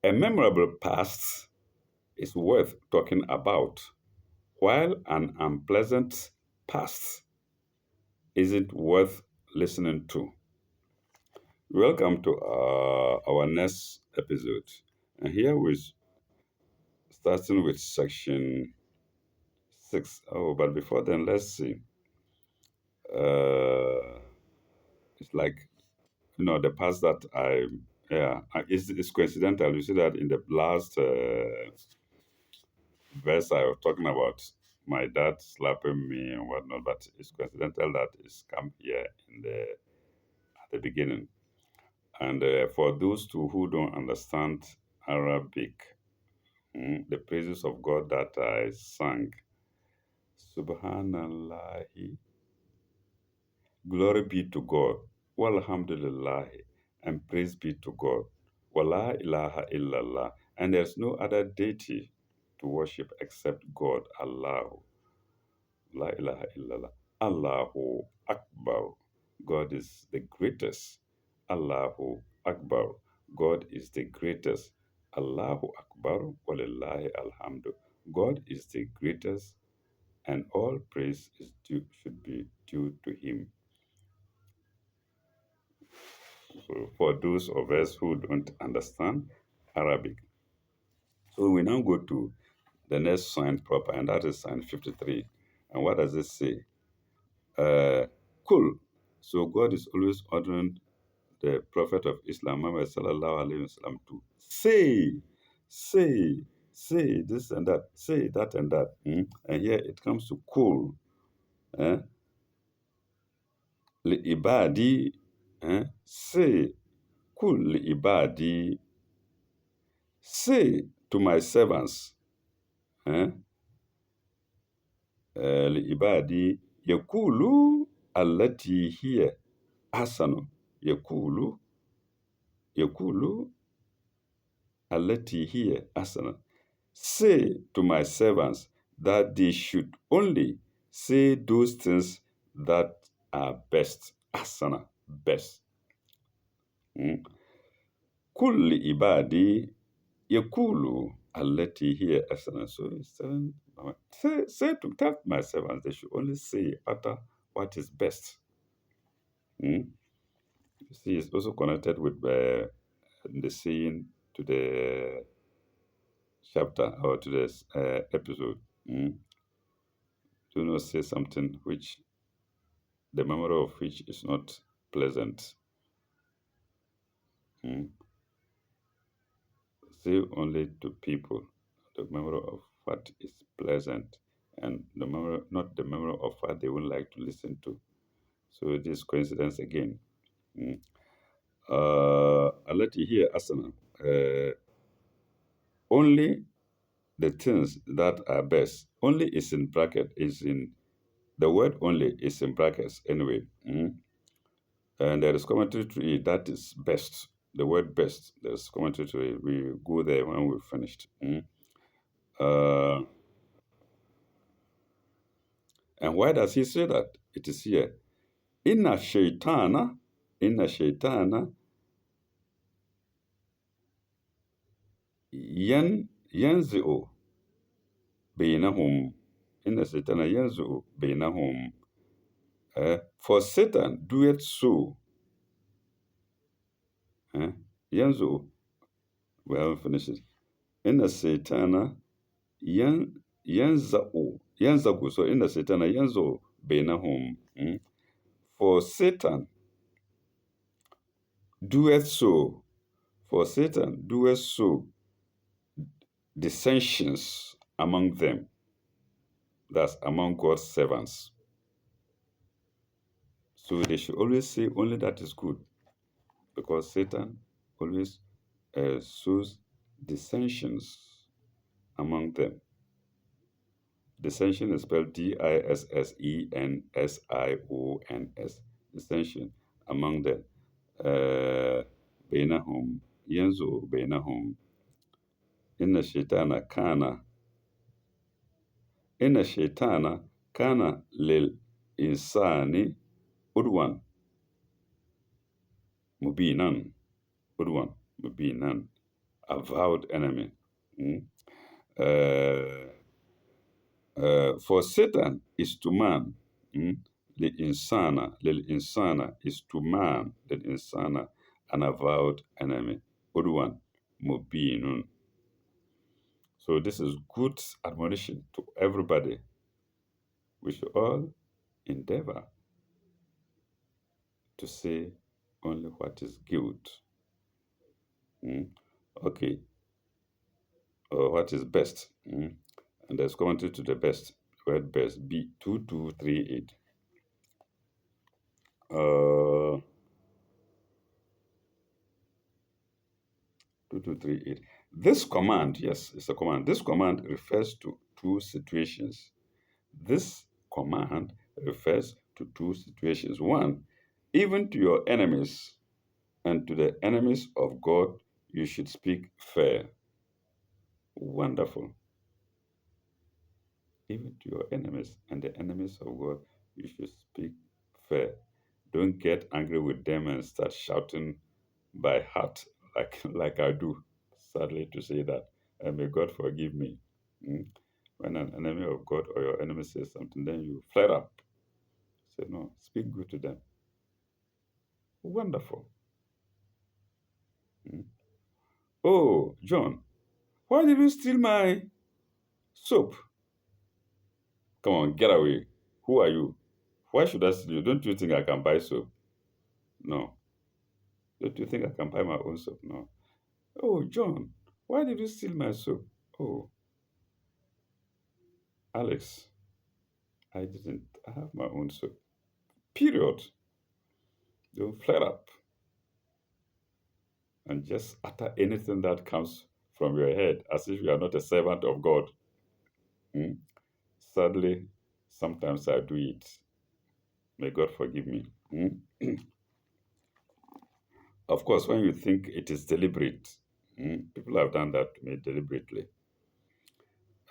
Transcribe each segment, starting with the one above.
A memorable past is worth talking about, while an unpleasant past isn't worth listening to. Welcome to our next episode. And here we're starting with section 6. Oh, but before then, let's see. Uh, it's like, the past that it's coincidental. You see that in the last verse I was talking about my dad slapping me and whatnot, but it's coincidental that it's come here at the beginning. And for those two who don't understand Arabic, the praises of God that I sang, Subhanallah, glory be to God, walhamdulillah, and praise be to God, wala ilaha illallah, and there's no other deity to worship except God, Allah. La ilaha illallah. Allahu Akbar. God is the greatest. Allahu Akbar. God is the greatest. Allahu Akbar. Walillahi alhamdu. God is the greatest, and all praise should be due to Him. So for those of us who don't understand Arabic, so we now go to the next sign proper, and that is sign 53. And what does it say? Cool. So God is always ordering the Prophet of Islam, Muhammad sallallahu alaihi wasallam, to say this and that, say that and that. And here it comes to cool. Li ibadi, say cool li ibadi, say to my servants, li ibadi yakulu allati hiya ahsanu, yakulu allati hiya ahsanu. Say to my servants that they should only say those things that are best. Asana, best. Kulli ibadi yakulu allati hiya asana. So he's telling, tell my servants they should only say utter what is best. You see, it's also connected with the saying to the chapter or to this episode. Do not say something which the memory of which is not pleasant. Say only to people the memory of what is pleasant, and not the memory of what they would like to listen to. So this coincidence again. I let you hear asana. Only the things that are best. Only is in bracket, is in the word only is in brackets anyway. And there is commentary to it that is best. The word best, there's commentary to it. We go there when we've finished. And why does he say that? It is here. Inna shaitana yanzi'u bainahum. Inna shaitana yanzi'u bainahum. For Satan doeth so. Yanzi'u. We haven't finished it. Inna shaitana yanza'u. So inna shaitana yanzi'u bainahum. For Satan doeth so. For Satan doeth so dissensions among them. That's among God's servants. So they should always say only that is good, because Satan always sows dissensions among them. Dissension is spelled dissensions. Dissension among them. Bainahum, yanzu bainahum. Inna shaitana kana lil insani udwan mubinan. avowed enemy. Mm. Uh, for Satan is to man, mm, lil insana is to man, lil insana, an avowed enemy. Udwan mubinun. So this is good admonition to everybody. We should all endeavor to say only what is good. Mm. Okay, or what is best. And there's commentary to the best. Word best, B2238. 2238. This command, yes, it's a command. This command refers to two situations. This command refers to two situations. One, even to your enemies and to the enemies of God, you should speak fair. Wonderful. Even to your enemies and the enemies of God, you should speak fair. Don't get angry with them and start shouting by heart like I do. Sadly to say that, and may God forgive me. Mm. When an enemy of God or your enemy says something, then you flare up. Say no, speak good to them. Wonderful. Mm. Oh, John, why did you steal my soap? Come on, get away. Who are you? Why should I steal you? Don't you think I can buy soap? No. Don't you think I can buy my own soap? No. Oh, John, why did you steal my soap? Oh, Alex, I didn't. I have my own soap. Period. Don't flare up and just utter anything that comes from your head as if you are not a servant of God. Mm. Sadly, sometimes I do it. May God forgive me. Mm. Of course, when you think it is deliberate, people have done that to me deliberately.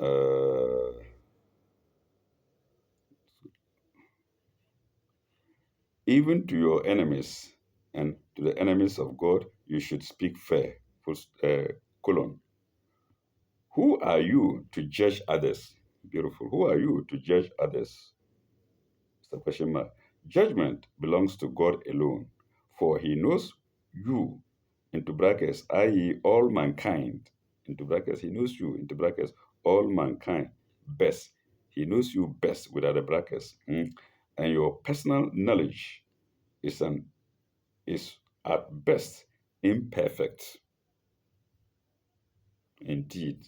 Uh, Even to your enemies and to the enemies of God, you should speak fair. Colon. Who are you to judge others? Beautiful. Who are you to judge others? It's a question mark. Judgment belongs to God alone, for he knows you, into brackets, i.e., all mankind, into brackets, he knows you, into brackets, all mankind best. He knows you best without the brackets. And your personal knowledge is an is at best imperfect. Indeed.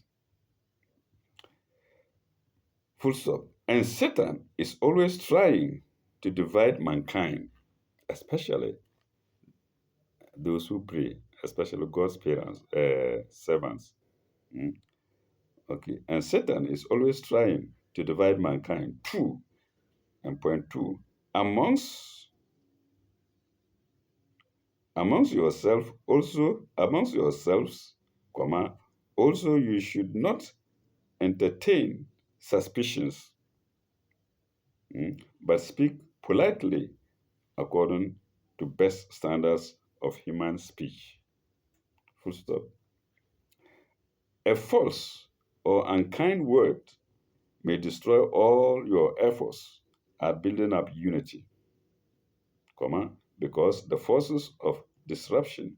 Full stop. And Satan is always trying to divide mankind, especially those who pray, especially God's parents, servants. Mm. Okay. And Satan is always trying to divide mankind. Two, and point two, amongst amongst yourselves, comma, also you should not entertain suspicions, but speak politely according to best standards of human speech. Full stop. A false or unkind word may destroy all your efforts at building up unity, comma, because the forces of disruption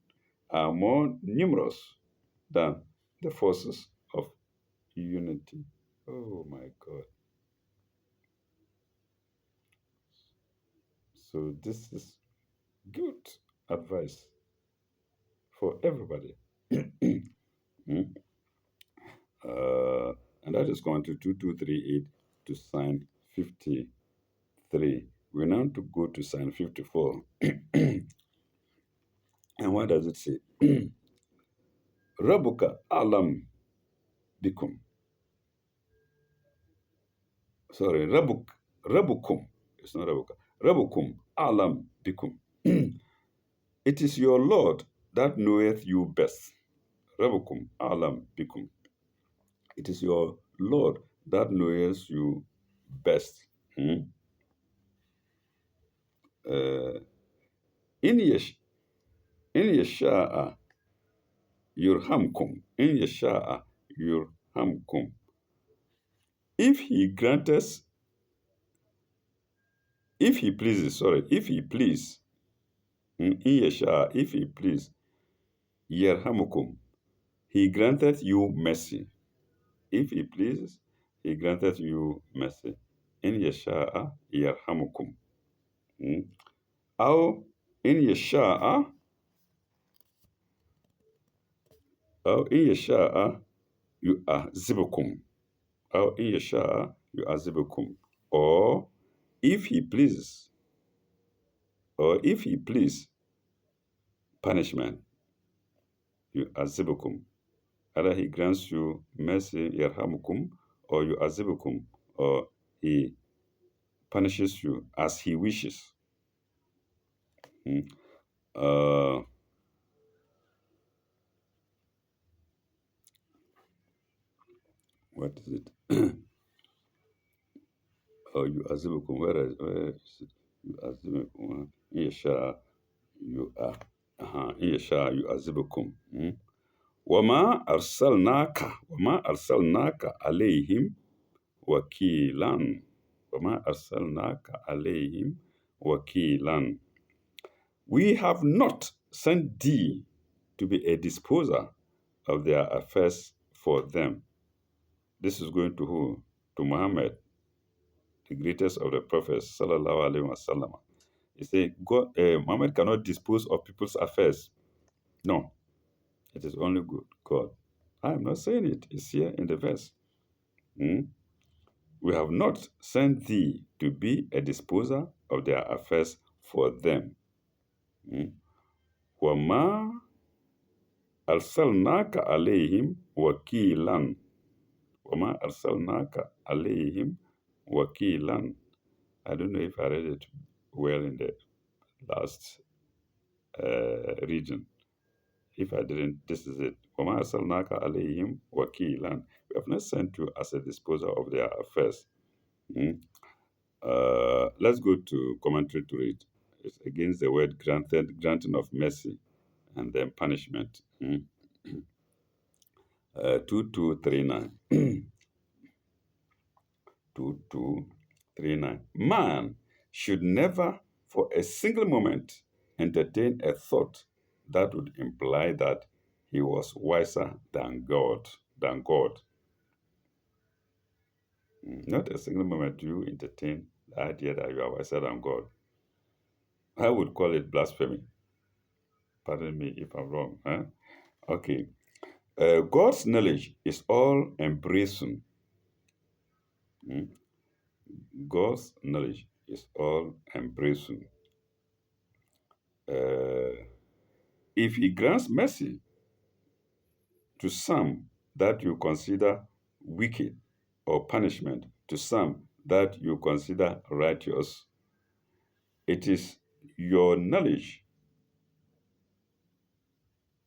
are more numerous than the forces of unity. Oh my God. So this is good advice for everybody. Mm. Uh, and that is going to 2238 to sign 53. We now to go to sign 54. And what does it say? Rabuka alam bikum. Sorry, rabukum. It's not rabuka. Rabukum alam bikum. It is your Lord that knoweth you best. Rabukum alam bikum. It is your Lord that knoweth you best. Hmm? Uh, in Yesh- in Yesha'a, yurhamkum. In yasha'a yurhamkum. If he granted, if he pleases, sorry, if he please, in yasha'a, if he please, yarhamukum. He granted you mercy. If he pleases, he granted you mercy. In yasha'a yarhamukum. أو إن يشاء أو إن يشاء يعذبكم أو إن يشاء يعذبكم. Or if he pleases, or if he please, punishment, يعذبكم. Either he grants you mercy, يرحمكم, or يعذبكم, or he punishes you as he wishes. Hmm. Uh, what is it? Or يعذبكم. Where is it? يعذبكم. يشاء إن يشاء يعذبكم. وما أرسلناك عليهم وكيلا. وما أرسلناك عليهم وكيلا. We have not sent thee to be a disposer of their affairs for them. This is going to who? To Muhammad, the greatest of the prophets, sallallahu alaihi wasallam. He said, Muhammad cannot dispose of people's affairs. No, it is only good God. I am not saying it. It's here in the verse. Hmm? We have not sent thee to be a disposer of their affairs for them. وَمَا أَرْسَلْنَاكَ عَلَيْهِمْ وَكِيلًا. وَمَا أَرْسَلْنَاكَ عَلَيْهِمْ وَكِيلًا. I don't know if I read it well in the last region. If I didn't, this is it. وَمَا أَرْسَلْنَاكَ عَلَيْهِمْ وَكِيلًا. We have not sent you as a disposer of their affairs. Let's go to commentary to read. It's against the word granting of mercy, and then punishment. 2239. 2239. Man should never for a single moment entertain a thought that would imply that he was wiser than God. Not a single moment do you entertain the idea that you are wiser than God. I would call it blasphemy. Pardon me if I'm wrong. Huh? Okay. God's knowledge is all embracing. God's knowledge is all embracing. If he grants mercy to some that you consider wicked, or punishment to some that you consider righteous, it is your knowledge.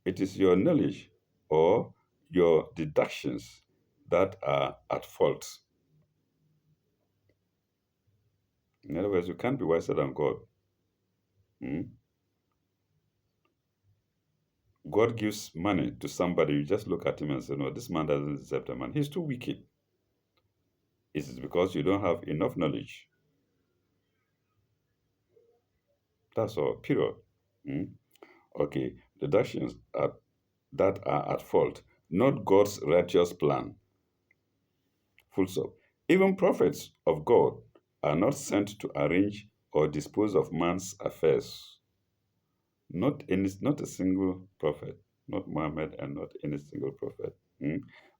It is your knowledge or your deductions that are at fault. In other words, you can't be wiser than God. God gives money to somebody, you just look at him and say, no, this man doesn't deserve the money. He's too wicked. It is because you don't have enough knowledge. That's all, period. Okay, deductions that are at fault, not God's righteous plan. Full stop. Even prophets of God are not sent to arrange or dispose of man's affairs. Not a single prophet, not Muhammad and not any single prophet,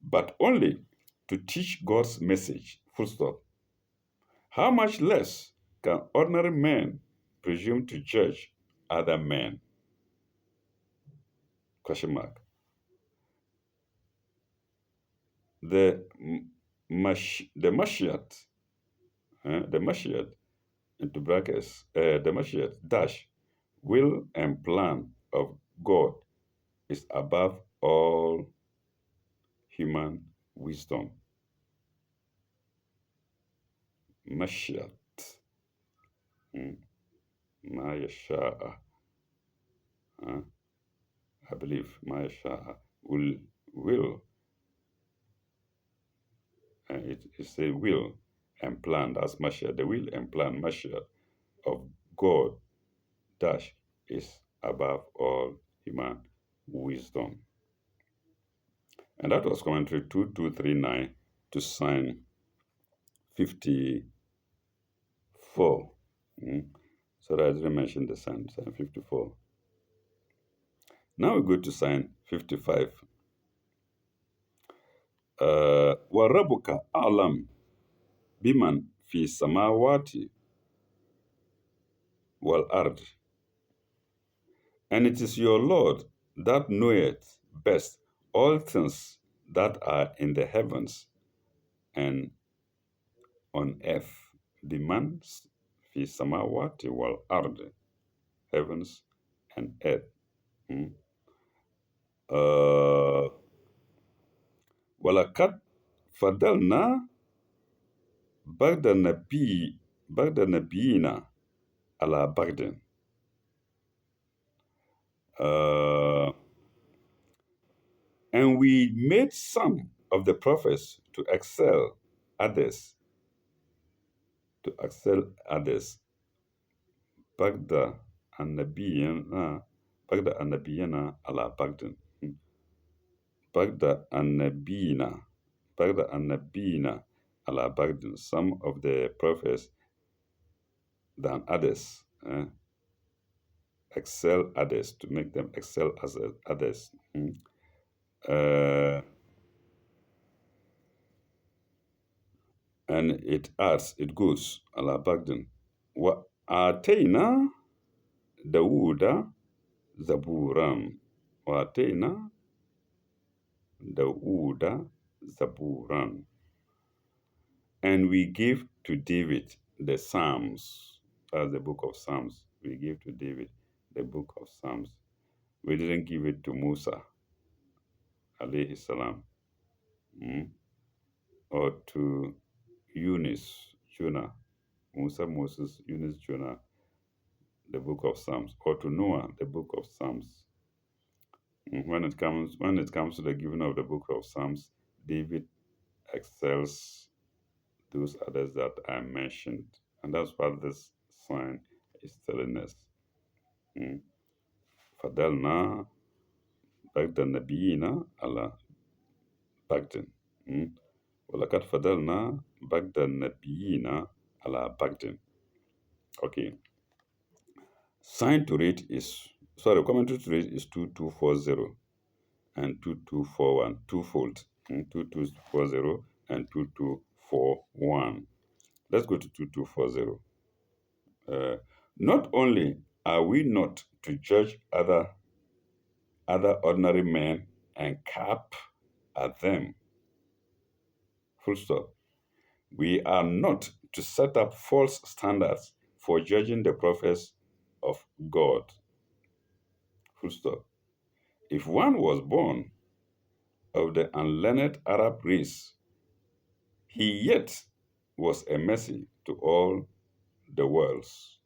but only to teach God's message. Full stop. How much less can ordinary men presume to judge other men? Question mark. The Mashiach, the Mashiach, into brackets, the Mashiach dash, will and plan of God is above all human wisdom. Mashiach, Ma yasha'a, I believe, Ma yasha'a, will it's a will and plan. That's Mashiach. The will and plan, Mashiach, of God dash is above all human wisdom. And that was commentary 2239 to sign 54. Mm. So that I didn't mention the sign 54. Now we go to sign 55. وَرَبُّكَ أَعْلَمُ بِمَنْ فِي السَّمَاوَاتِ وَالْأَرْضِ. And it is your Lord that knoweth best all things that are in the heavens and on earth. Biman fi samawati wal ard, heavens and earth. Mm. ولقد فضلنا بعد نبينا على بعد. Uh, and we made some of the prophets to excel others, to excel others. Bagda and Nabiyana, Bagda and Nabiyana ala Bagdan. Bagda and Nabina, Bagda and Nabina ala Bagdan. Some of the prophets than others, excel others, to make them excel as others. Uh, and it goes ala Bagdan. Wa atayna Dawuda Zaburam. Wa atayna Dawuda Zaburan. And we gave to David the Psalms. That's the book of Psalms. We gave to David the book of Psalms. We didn't give it to Musa, alayhi salam, or to Eunice, Jonah, Musa, Moses, Eunice, Jonah, the book of Psalms, or to Noah, the book of Psalms. When it comes to the giving of the book of Psalms, David excels those others that I mentioned. And that's what this sign is telling us. فضلنا بعد النبيين على بعد. ولقد فضلنا بعد النبيين على بعد. Okay. Sign to read is, sorry, commentary to read is 2240 and 2241, twofold. 2240 and 2241. Let's go to 2240. Not only are we not to judge other ordinary men and cap at them, full stop. We are not to set up false standards for judging the prophets of God, full stop. If one was born of the unlearned Arab race, he yet was a mercy to all the worlds.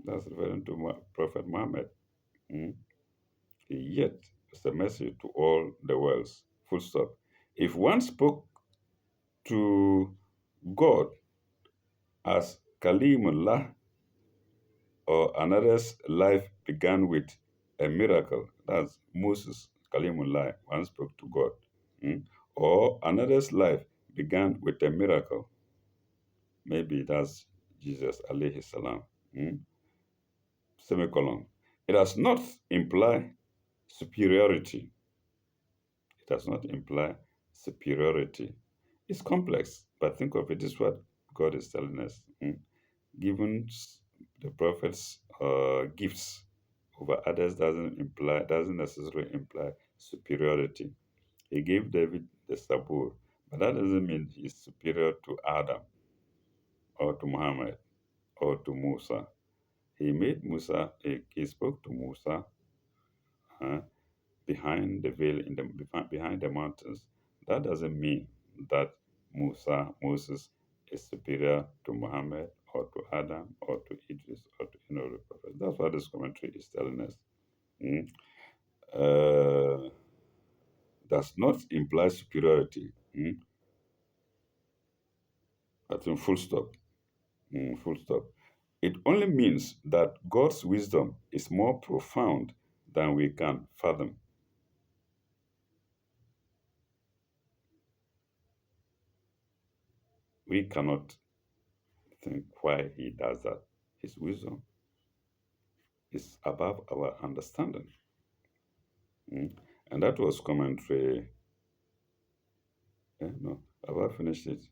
That's referring to Prophet Muhammad. Mm. He yet was a mercy to all the worlds, full stop. If one spoke to God as Kalimullah, or another's life began with a miracle, that's Moses, Kalimullah, one spoke to God, or another's life began with a miracle, maybe that's Jesus, alayhi salam, semicolon. It does not imply superiority. It does not imply superiority. It's complex, but think of it this what God is telling us. Given the prophets gifts over others doesn't necessarily imply superiority. He gave David the Sabur, but that doesn't mean he's superior to Adam or to Muhammad or to Musa. He spoke to Musa uh, behind the veil behind the mountains. That doesn't mean that Moses is superior to Muhammad or to Adam or to Idris or to any of the prophets. That's what this commentary is telling us. Mm. Uh, does not imply superiority. I think full stop. Full stop. It only means that God's wisdom is more profound than we can fathom. We cannot think why he does that. His wisdom is above our understanding. Mm. And that was commentary. No, have I finished it?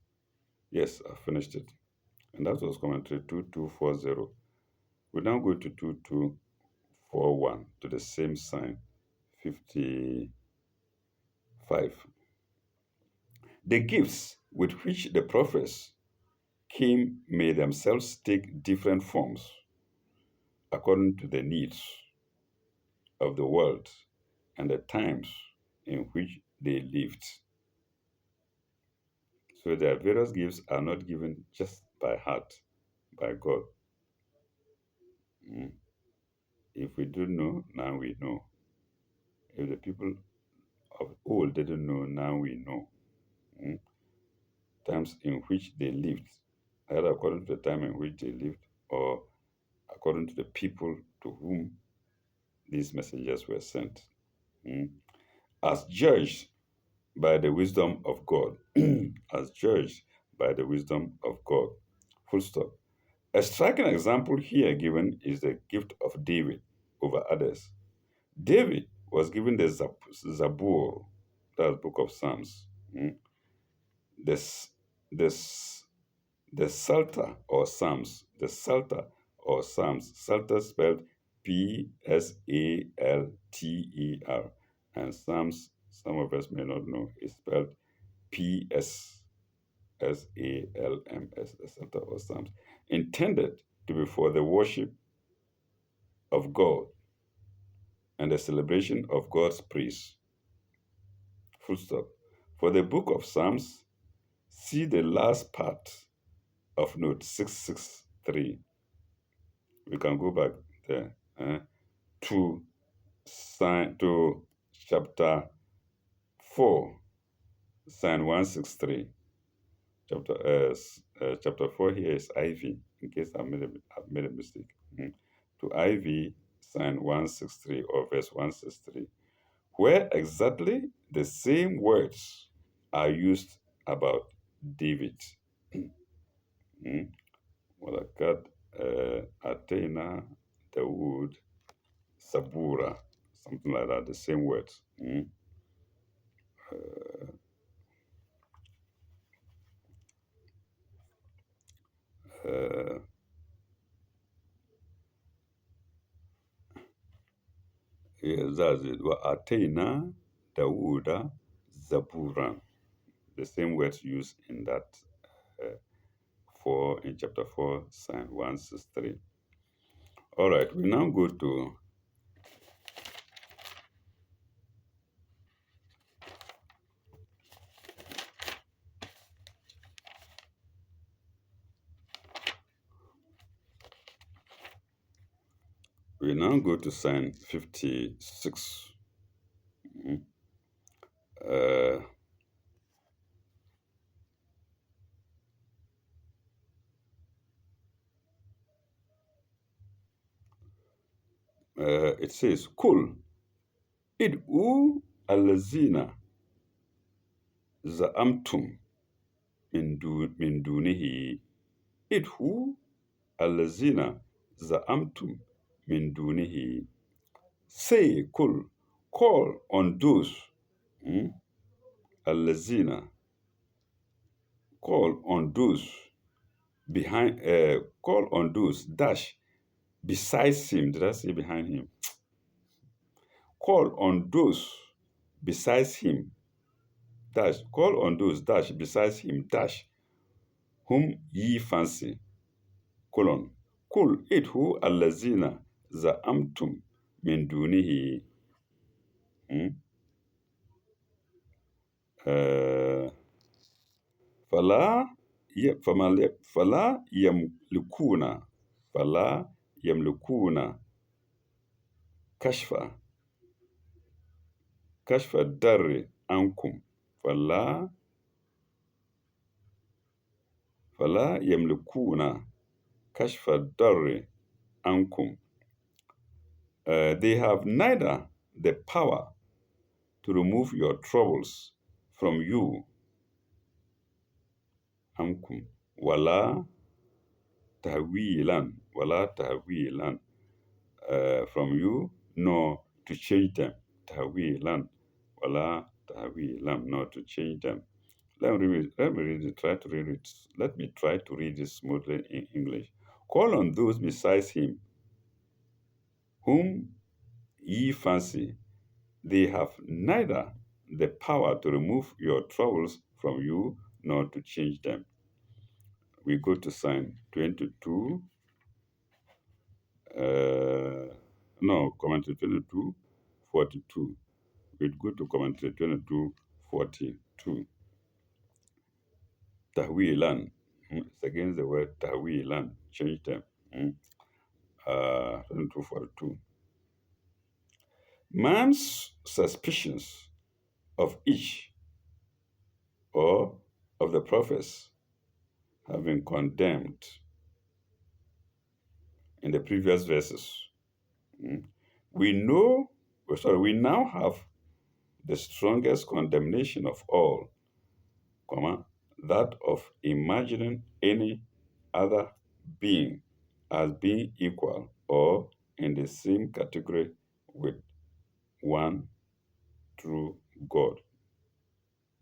Yes, I finished it. And that was commentary 2240. We now go to 2241 to the same sign, 55. The gifts with which the prophets came may themselves take different forms according to the needs of the world and the times in which they lived. So their various gifts are not given just by heart, by God. Mm. If we don't know, now we know. If the people of old didn't know, now we know. Mm. Times in which they lived, either according to the time in which they lived or according to the people to whom these messengers were sent. Mm. As judged by the wisdom of God, as judged by the wisdom of God. Full stop. A striking example here given is the gift of David over others. David was given the Zabur, that book of Psalms, the, s- the, s- the Psalter or Psalms, Psalter spelled Psalter, and Psalms, some of us may not know, is spelled Psalms, the Psalter or Psalms, intended to be for the worship of God and the celebration of God's praise. Full stop. For the book of Psalms, see the last part of note 663. We can go back there to to chapter 4, sign 163. Chapter 4 here is IV, in case I've made a mistake. To IV, sign 163 or verse 163, where exactly the same words are used about David. ولقد أتينا Dawood Sabura, something like that, the same words. Uh, yes, that's it. وأتينا Dawuda Zabura, the same words used in that uh, in chapter 4, Psalm 163. All right, we now go to Psalm 56. Uh, it says, Kul id'u allazina za'amtum min dunihi. Id'u allazina za'amtum min dunihi. Say, Kul, call on those, hmm, allazina, call on those call on those, dash, besides him. Did I say behind him? Call on those besides him, dash, call on those, dash, besides him, dash, whom ye fancy, colon. Kul idhu allazina za'amtum min dunihi. Hmm? Uh, fala fala yamlikuna fala yamlikuna kashfa darri عنكم فلا يملكون كشف الضر عنكم. They have neither the power to remove your troubles from you عنكم ولا تهويلا from you, nor to change them. Tahwilan, wala tahwilan, nor to change them. Let me read it. Try to read it. Let me try to read it smoothly in English. Call on those besides him, whom ye fancy. They have neither the power to remove your troubles from you, nor to change them. We go to Psalm 22. Commentary 22, 42. We'd go to commentary 22, 42. Tahwilan. It's against the word tahwilan. Change them. 22, 42. Man's suspicions of each or of the prophets have been condemned in the previous verses. We now have the strongest condemnation of all, that of imagining any other being as being equal or in the same category with one true God.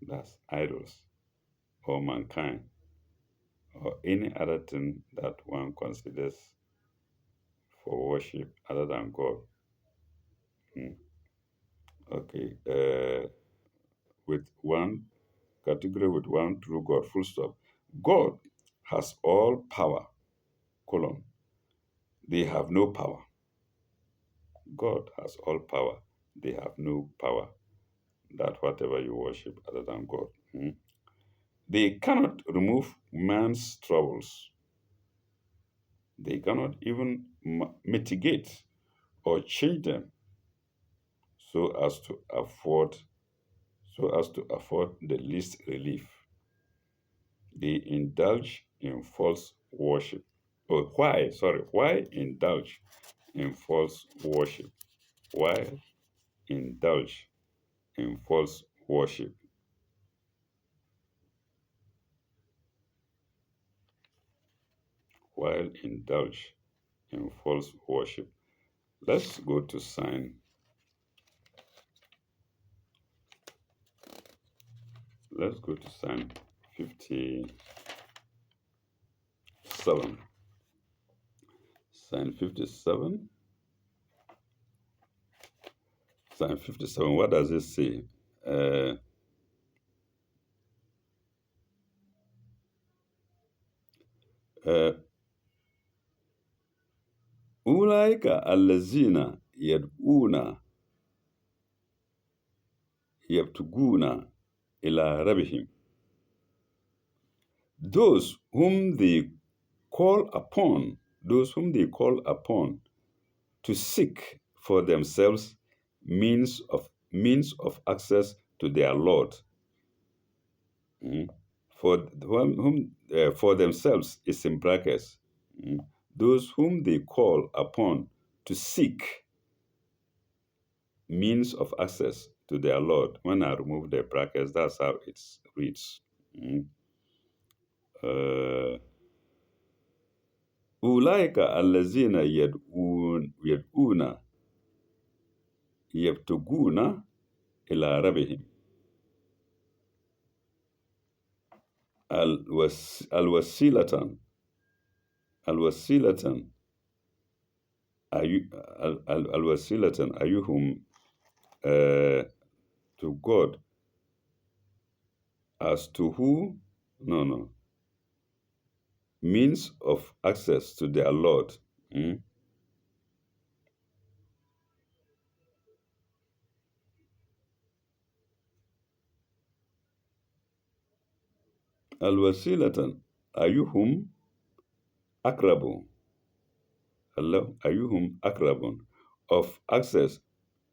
That's idols or mankind or any other thing that one considers for worship other than God. Okay. With one category with one true God, full stop. God has all power, colon. They have no power. God has all power. They have no power. That whatever you worship other than God. They cannot remove man's troubles. They cannot even mitigate or change them so as to afford the least relief. They indulge in false worship. Why indulge in false worship? Why indulge in false worship? While indulge in false worship. Let's go to Psalm. Let's go to Psalm 57. Psalm 57. Psalm 57. What does it say? أولئك الذين يبتغون إلى ربهم. Those whom they call upon to seek for themselves means of access to their Lord. For themselves is in brackets. Those whom they call upon to seek means of access to their Lord. When I remove the brackets, that's how it reads. أولئك الذين يدعون يبتغون إلى ربهم الوسيلة أيهم to God as to who means of access to their Lord. الوسيلة أيهم أقرب أيهم أقرب of access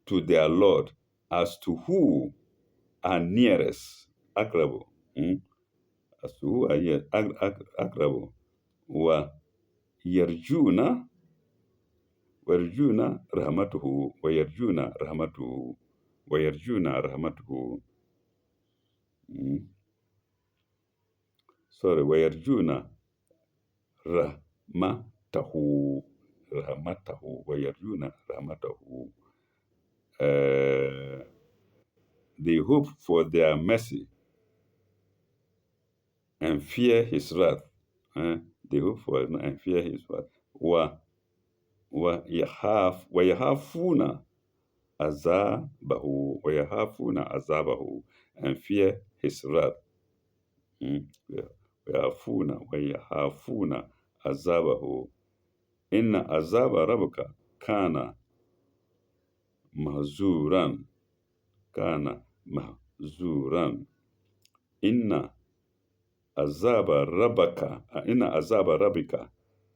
to their Lord as to who are nearest. Akrabu. As to who are here, akrabu. Wa yarjuna, warjuna rahmatuhu, wa yarjuna rahmatuhu, wa yarjuna rahmatuhu. Sorry, wa yarjuna rahmatahu, rahmatahu, wa yarjuna rahmatahu. They hope for their mercy and fear his wrath. They hope for it and fear his wrath. وَيَخَافُونَ عَذَابَهُ وَيَخَافُونَ عَذَابَهُ and fear his wrath. وَيَخَافُونَ عَذَابَهُ إِنَّ عَذَابَ رَبِّكَ كَانَ مَحْذُورًا كَانَ مَحْذُورًا إِنَّ عَذَابَ رَبِّكَ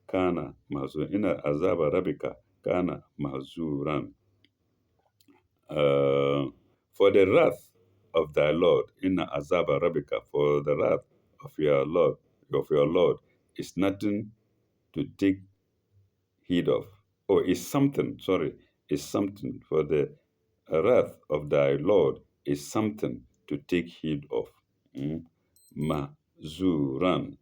كَانَ مَحْذُورًا إِنَّ عَذَابَ رَبِّكَ كَانَ مَحْذُورًا. For the wrath of thy Lord, inna azaba rabbika, for the wrath of your Lord, is nothing to take heed of, or is something. Sorry, is something. For the wrath of thy Lord is something to take heed of. Mazuran,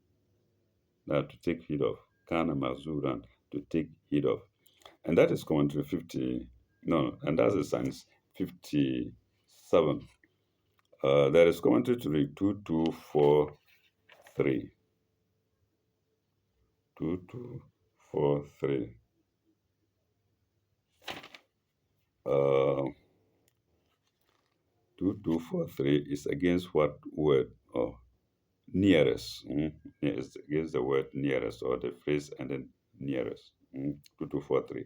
to take heed of. Kana mazuran, to take heed of. And that is commentary 50. No, and that's the Psalms 57. There is commentary to read 2243. 2243. 2243 is against what word? Oh, nearest. It's against the word nearest, or the phrase and then nearest. 2243.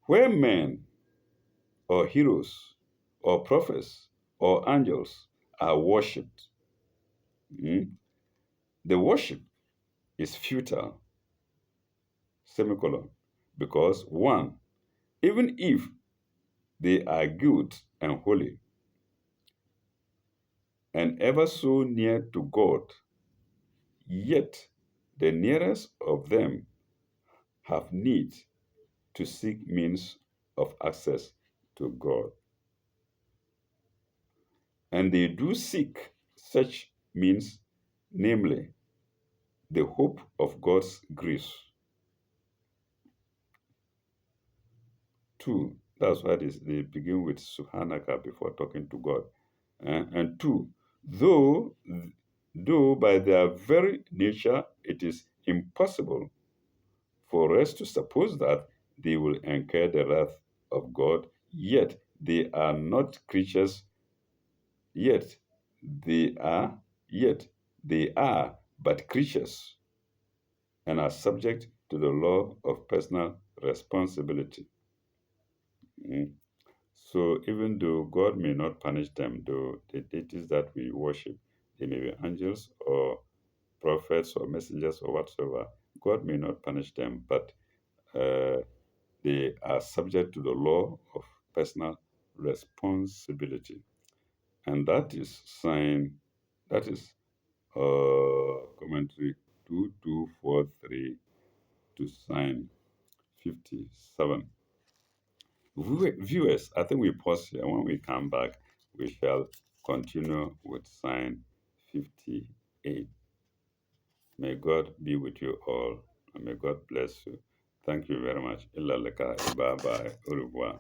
Where men or heroes or prophets or angels are worshipped, the worship is futile, semicolon, because one, even if they are good and holy and ever so near to God, yet the nearest of them have need to seek means of access to God. And they do seek such means, namely, the hope of God's grace. Two, that's why they begin with Subhanaka before talking to God. And two, though by their very nature it is impossible for us to suppose that they will incur the wrath of God, yet they are not creatures, yet they are, yet they are but creatures and are subject to the law of personal responsibility. So even though God may not punish them, though the deities that we worship, they may be angels or prophets or messengers or whatsoever, God may not punish them, but they are subject to the law of personal responsibility. And that is commentary 2243 to sign 57. Viewers, I think we pause here. When we come back, we shall continue with sign 58. May God be with you all, and may God bless you. Thank you very much. Bye bye. Au revoir.